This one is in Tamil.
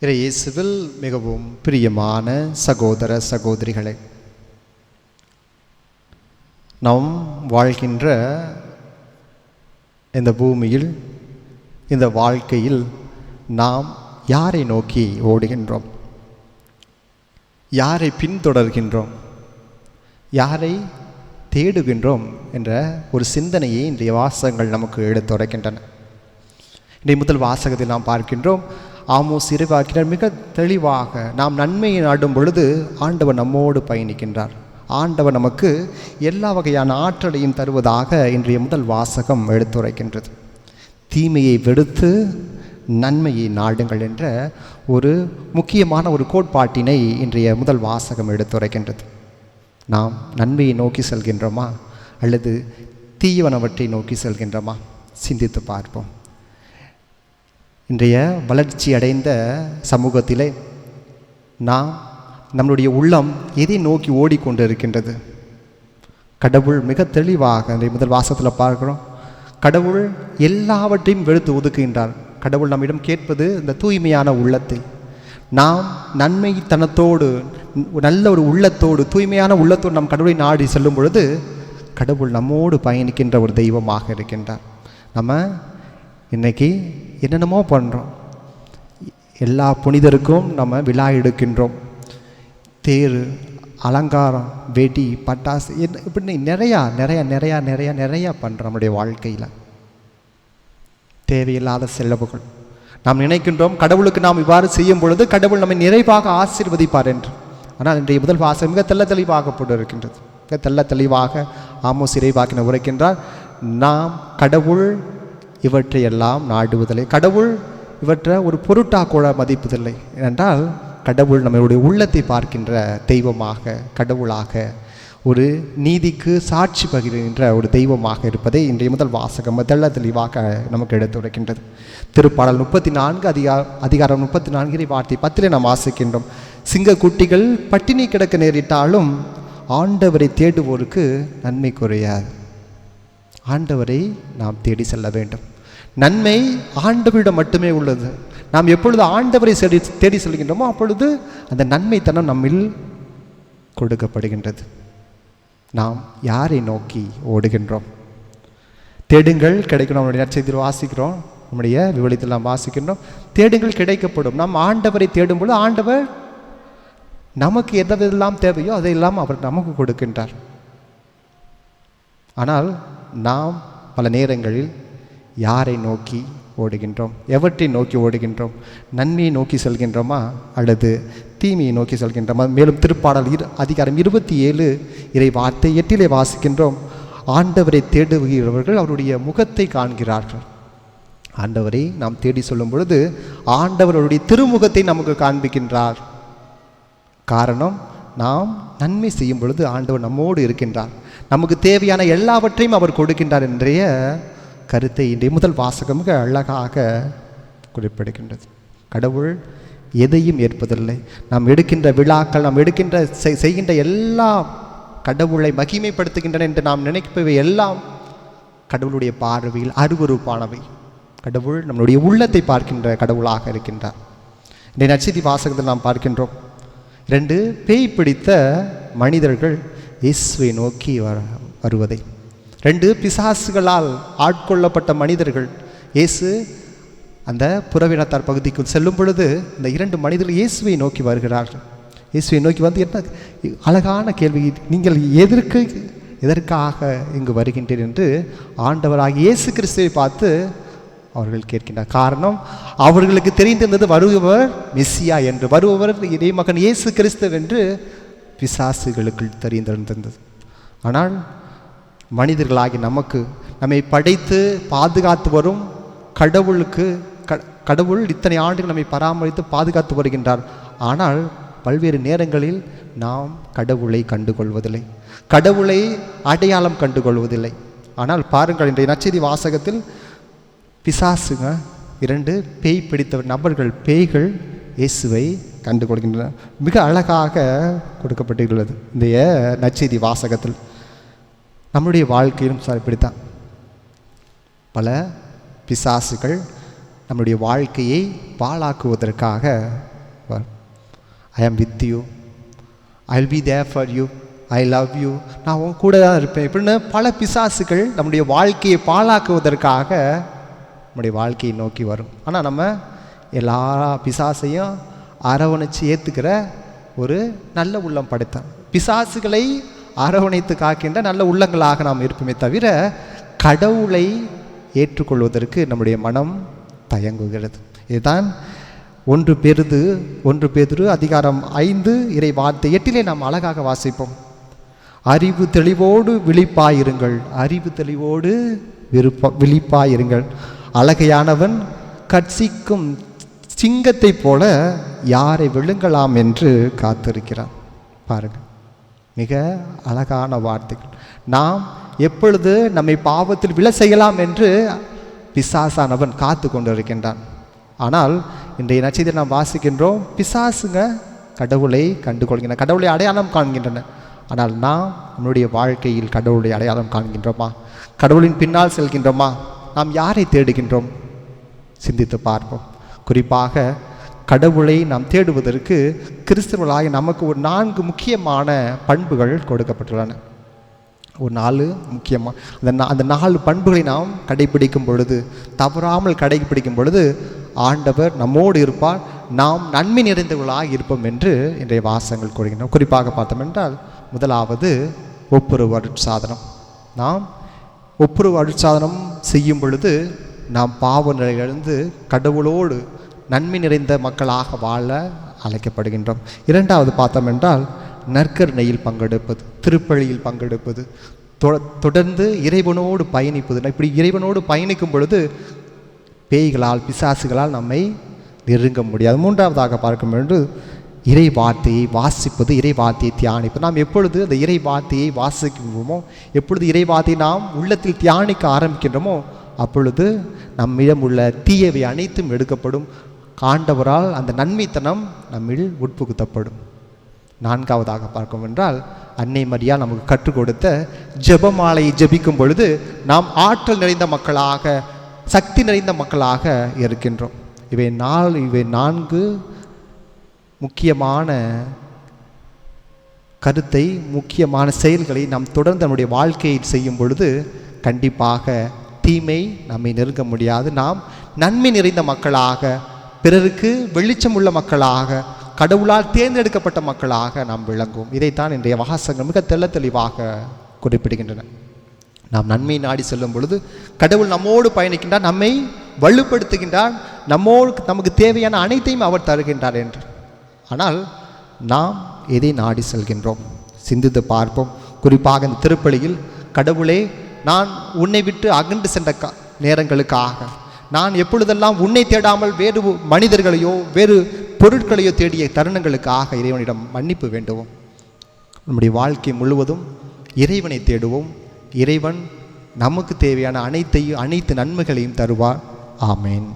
இயேசுவில் மிகவும் பிரியமான சகோதர சகோதரிகளே, நாம் வாழ்கின்ற இந்த பூமியில், இந்த வாழ்க்கையில் நாம் யாரை நோக்கி ஓடுகின்றோம்? யாரை பின்தொடர்கின்றோம்? யாரை தேடுகின்றோம் என்ற ஒரு சிந்தனையை இன்றைய வாசகங்கள் நமக்கு எடுத்துரைக்கின்றன. இன்றைய முதல் வாசகத்தில் நாம் பார்க்கின்றோம், ஆமோஸ் இறைவாக்கினர் மிக தெளிவாக நாம் நன்மையை நாடும் பொழுது ஆண்டவர் நம்மோடு பயணிக்கின்றார், ஆண்டவர் நமக்கு எல்லா வகையான ஆற்றலையும் தருவதாக இன்றைய முதல் வாசகம் எடுத்துரைக்கின்றது. தீமையை வெறுத்து நன்மையை நாடுங்கள் என்ற ஒரு முக்கியமான ஒரு கோட்பாட்டினை இன்றைய முதல் வாசகம் எடுத்துரைக்கின்றது. நாம் நன்மையை நோக்கி செல்கின்றோமா அல்லது தீவனவற்றை நோக்கி செல்கின்றோமா? சிந்தித்து பார்ப்போம். இன்றைய வளர்ச்சி அடைந்த சமூகத்திலே நாம் நம்முடைய உள்ளம் எதை நோக்கி ஓடிக்கொண்டிருக்கின்றது? கடவுள் மிக தெளிவாக இந்த முதல் வாசகத்தில் பார்க்கிறோம், கடவுள் எல்லாவற்றையும் வெறுத்து ஒதுக்குகின்றார். கடவுள் நம்மிடம் கேட்பது இந்த தூய்மையான உள்ளத்தை. நாம் நன்மைத்தனத்தோடு, நல்ல ஒரு உள்ளத்தோடு, தூய்மையான உள்ளத்தோடு நம் கடவுளை நாடி செல்லும் பொழுது கடவுள் நம்மோடு பயணிக்கின்ற ஒரு தெய்வமாக இருக்கின்றார். நம்ம இன்றைக்கி என்னென்னமோ பண்ணுறோம், எல்லா புனிதருக்கும் நம்ம விழா எடுக்கின்றோம், தேர், அலங்காரம், வெடி, பட்டாசு, இப்படி நிறையா நிறையா நிறையா நிறையா நிறையா பண்ணுறோம். நம்முடைய வாழ்க்கையில் தேவையில்லாத செலவுகள். நாம் நினைக்கின்றோம் கடவுளுக்கு நாம் இவ்வாறு செய்யும் பொழுது கடவுள் நம்மை நிறைவாக ஆசீர்வதிப்பார் என்று. ஆனால் இன்றைய முதல் வாசகம் மிக தெள்ள தெளிவாக போட்டு இருக்கின்றது. மிக தெள்ள தெளிவாக ஆமோஸ் இறைவாக்கினர் உரைக்கின்றார், நாம் கடவுள் இவற்றையெல்லாம் நாடுவதில்லை, கடவுள் இவற்றை ஒரு பொருட்டாக கூட மதிப்பதில்லை. ஏனென்றால் கடவுள் நம்மளுடைய உள்ளத்தை பார்க்கின்ற தெய்வமாக, கடவுளாக, ஒரு நீதிக்கு சாட்சி பகிர்கின்ற ஒரு தெய்வமாக இருப்பதை இன்றைய முதல் வாசகம் தெள்ள தெளிவாக நமக்கு எடுத்துரைக்கின்றது. திருப்பாடல் 34 அதிகாரம் 34 வார்த்தை 10 நாம் வாசிக்கின்றோம், சிங்கக்குட்டிகள் பட்டினி கிடக்க நேரிட்டாலும் ஆண்டவரை தேடுவோருக்கு நன்மை குறையாது. ஆண்டவரை நாம் தேடி செல்ல வேண்டும். நன்மை ஆண்டவரிடம் மட்டுமே உள்ளது. நாம் எப்பொழுது ஆண்டவரை தேடி செல்கின்றோமோ அப்பொழுது அந்த நன்மைத்தனம் நம்மில் கொடுக்கப்படுகின்றது. நாம் யாரை நோக்கி ஓடுகின்றோம்? தேடுங்கள் கிடைக்கணும். நம்முடைய நற்செய்தியில் வாசிக்கிறோம், நம்முடைய விவலித்தில் நாம் வாசிக்கின்றோம், தேடுங்கள் கிடைக்கப்படும். நாம் ஆண்டவரை தேடும்போது ஆண்டவர் நமக்கு எதெல்லாம் தேவையோ அதையெல்லாம் அவர் நமக்கு கொடுக்கின்றார். ஆனால் நாம் பல நேரங்களில் யாரை நோக்கி ஓடுகின்றோம்? எவற்றை நோக்கி ஓடுகின்றோம்? நன்மையை நோக்கி செல்கின்றோமா அல்லது தீமையை நோக்கி செல்கின்றோமா? மேலும் திருப்பாடல் அதிகாரம் 27 இறை வார்த்தை 8 வாசிக்கின்றோம், ஆண்டவரை தேடுகிறவர்கள் அவருடைய முகத்தை காண்கிறார்கள். ஆண்டவரை நாம் தேடி சொல்லும் பொழுது ஆண்டவருடைய திருமுகத்தை நமக்கு காண்பிக்கின்றார். காரணம், நாம் நன்மை செய்யும் பொழுது ஆண்டவர் நம்மோடு இருக்கின்றார், நமக்கு தேவையான எல்லாவற்றையும் அவர் கொடுக்கின்றார் என்றைய கருத்தை இன்றைய முதல் வாசகம் மிக அழகாக குறிப்பிடுகின்றது. கடவுள் எதையும் ஏற்பதில்லை. நாம் எடுக்கின்ற விழாக்கள், நாம் எடுக்கின்ற செய்கின்ற எல்லா கடவுளை மகிமைப்படுத்துகின்றன என்று நாம் நினைப்பவை எல்லாம் கடவுளுடைய பார்வையில் அருவருப்பானவை. கடவுள் நம்மளுடைய உள்ளத்தை பார்க்கின்ற கடவுளாக இருக்கின்றார். இன்றைய நற்செய்தி வாசகத்தில் நாம் பார்க்கின்றோம், 2 பேய் பிடித்த மனிதர்கள் இயேசுவை நோக்கி வருவதை. 2 பிசாசுகளால் ஆட்கொள்ளப்பட்ட மனிதர்கள் இயேசு அந்த புறவினத்தார் பகுதிக்குள் செல்லும் பொழுது இந்த 2 மனிதர்கள் இயேசுவை நோக்கி வருகிறார்கள். இயேசுவை நோக்கி வந்து என்ன அழகான கேள்வி, நீங்கள் எதற்காக இங்கு வருகின்றீர் என்று ஆண்டவராகிய இயேசு கிறிஸ்துவை பார்த்து அவர்கள் கேட்கின்றார். காரணம், அவர்களுக்கு தெரிந்திருந்தது வருபவர் மெசியா என்று, வருபவர் இறைமகன் இயேசு கிறிஸ்து என்று பிசாசுகளுக்கு தெரிந்திருந்தது. ஆனால் மனிதர்களாகி நமக்கு, நம்மை படைத்து பாதுகாத்து வரும் கடவுள் இத்தனை ஆண்டுகள் நம்மை பராமரித்து பாதுகாத்து வருகின்றார். ஆனால் பல்வேறு நேரங்களில் நாம் கடவுளை கண்டுகொள்வதில்லை, கடவுளை அடையாளம் கண்டுகொள்வதில்லை. ஆனால் பாருங்கள், இன்றைய நற்செய்தி வாசகத்தில் பிசாசுங்க 2 பேய் பிடித்த நபர்கள், பேய்கள் இயேசுவை கண்டுகொள்கின்றன. மிக அழகாக கொடுக்கப்பட்டுள்ளது இந்த நற்செய்தி வாசகத்தில். நம்முடைய வாழ்க்கையிலும் சார் இப்படித்தான் பல பிசாசுகள் நம்முடைய வாழ்க்கையை பாழாக்குவதற்காக வரும். I am with you, I will be there for you, I love you, நான் உன் கூட தான் இருப்பேன் இப்படின்னு பல பிசாசுகள் நம்முடைய வாழ்க்கையை பாழாக்குவதற்காக நம்முடைய வாழ்க்கையை நோக்கி வரும். ஆனால் நம்ம எல்லா பிசாசையும் அரவணைச்சு ஏற்றுக்கிற ஒரு நல்ல உள்ளம் படைத்தான். பிசாசுகளை அரவணைத்து காக்கின்ற நல்ல உள்ளங்களாக நாம் இருப்போமே தவிர கடவுளை ஏற்றுக்கொள்வதற்கு நம்முடைய மனம் தயங்குகிறது. இதுதான் 1 பேதுரு அதிகாரம் 5 இறை வார்த்தை 8 நாம் அழகாக வாசிப்போம். அறிவு தெளிவோடு விழிப்பாயிருங்கள், அறிவு தெளிவோடு விழிப்பாயிருங்கள். அழகையானவன் கட்சிக்கும் சிங்கத்தை போல யாரை விழுங்கலாம் என்று காத்திருக்கிறான். பாருங்கள், மிக அழகான வார்த்தைகள். நாம் எப்பொழுது நம்மை பாவத்தில் விழ செய்யலாம் என்று பிசாசானவன் காத்து கொண்டிருக்கின்றான். ஆனால் இன்றைய நட்சத்திரம் நாம் வாசிக்கின்றோம், பிசாசுங்க கடவுளை கண்டுகொள்கின்றன, கடவுளை அடையாளம் காண்கின்றன. ஆனால் நாம் நம்முடைய வாழ்க்கையில் கடவுளை அடையாளம் காண்கின்றோமா? கடவுளின் பின்னால் செல்கின்றோமா? நாம் யாரை தேடுகின்றோம்? சிந்தித்து பார்ப்போம். குறிப்பாக கடவுளை நாம் தேடுவதற்கு கிறிஸ்தவர்களாகி நமக்கு ஒரு 4 முக்கியமான பண்புகள் கொடுக்கப்பட்டுள்ளன. ஒரு 4 முக்கியமாக அந்த 4 பண்புகளை நாம் கடைபிடிக்கும் பொழுது, தவறாமல் கடைபிடிக்கும் பொழுது ஆண்டவர் நம்மோடு இருப்பார், நாம் நன்மை நிறைந்தவர்களாக இருப்போம் என்று இன்றைய வாசகங்கள் கூறுகின்றோம். குறிப்பாக பார்த்தோம் என்றால், முதலாவது ஒப்புரவு அருட்சாதனம். நாம் ஒப்புரவு அருட்சாதனம் செய்யும் பொழுது நாம் பாவ நிலையிலிருந்து கடவுளோடு நன்மை நிறைந்த மக்களாக வாழ அழைக்கப்படுகின்றோம். 2வது பார்த்தோம் என்றால் நற்கருணையில் பங்கெடுப்பது, திருப்பலியில் பங்கெடுப்பது, தொடர்ந்து இறைவனோடு பயணிப்பது. இப்படி இறைவனோடு பயணிக்கும் பொழுது பேய்களால் பிசாசுகளால் நம்மை நெருங்க முடியாது. 3வதாக பார்க்கும் பொழுது இறை வார்த்தையை வாசிப்பது, இறை வார்த்தையை தியானிப்பது. நாம் எப்பொழுது அந்த இறை வார்த்தையை வாசிக்கின்றோமோ, எப்பொழுது இறை வார்த்தையை நாம் உள்ளத்தில் தியானிக்க ஆரம்பிக்கின்றோமோ, அப்பொழுது நம்மிடம் உள்ள தீயவை அனைத்தும் எடுக்கப்படும். ஆண்டவரால் அந்த நன்மைத்தனம் நம்மில் உட்புகுத்தப்படும். 4வதாக பார்க்கும் என்றால், அன்னை மரியா நமக்கு கற்றுக் கொடுத்த ஜெபமாலையை ஜெபிக்கும் பொழுது நாம் ஆற்றல் நிறைந்த மக்களாக, சக்தி நிறைந்த மக்களாக இருக்கின்றோம். இவை 4 முக்கியமான கருத்தை, முக்கியமான செயல்களை நாம் தொடர்ந்து நம்முடைய வாழ்க்கையில் செய்யும் பொழுது கண்டிப்பாக தீமை நம்மை நெருங்க முடியாது. நாம் நன்மை நிறைந்த மக்களாக, பிறருக்கு வெளிச்சம் உள்ள மக்களாக, கடவுளால் தேர்ந்தெடுக்கப்பட்ட மக்களாக நாம் விளங்குவோம். இதைத்தான் இன்றைய வாசகங்கள் மிக தெளிவாக குறிப்பிடுகின்றன. நாம் நன்மை நாடி செல்லும் பொழுது கடவுள் நம்மோடு பயணிக்கின்றார், நம்மை வலுப்படுத்துகின்றார், நமக்கு தேவையான அனைத்தையும் அவர் தருகின்றார் என்று. ஆனால் நாம் எதை நாடி செல்கின்றோம்? சிந்தித்து பார்ப்போம். குறிப்பாக இந்த திருப்பலியில், கடவுளே, நான் உன்னை விட்டு அகன்று சென்ற நேரங்களுக்காக, நான் எப்பொழுதெல்லாம் உன்னை தேடாமல் வேறு மனிதர்களையோ வேறு பொருட்களையோ தேடிய தருணங்களுக்காக இறைவனிடம் மன்னிப்பு வேண்டுவோம். நம்முடைய வாழ்க்கை முழுவதும் இறைவனை தேடுவோம். இறைவன் நமக்கு தேவையான அனைத்து நன்மைகளையும் தருவார். ஆமேன்.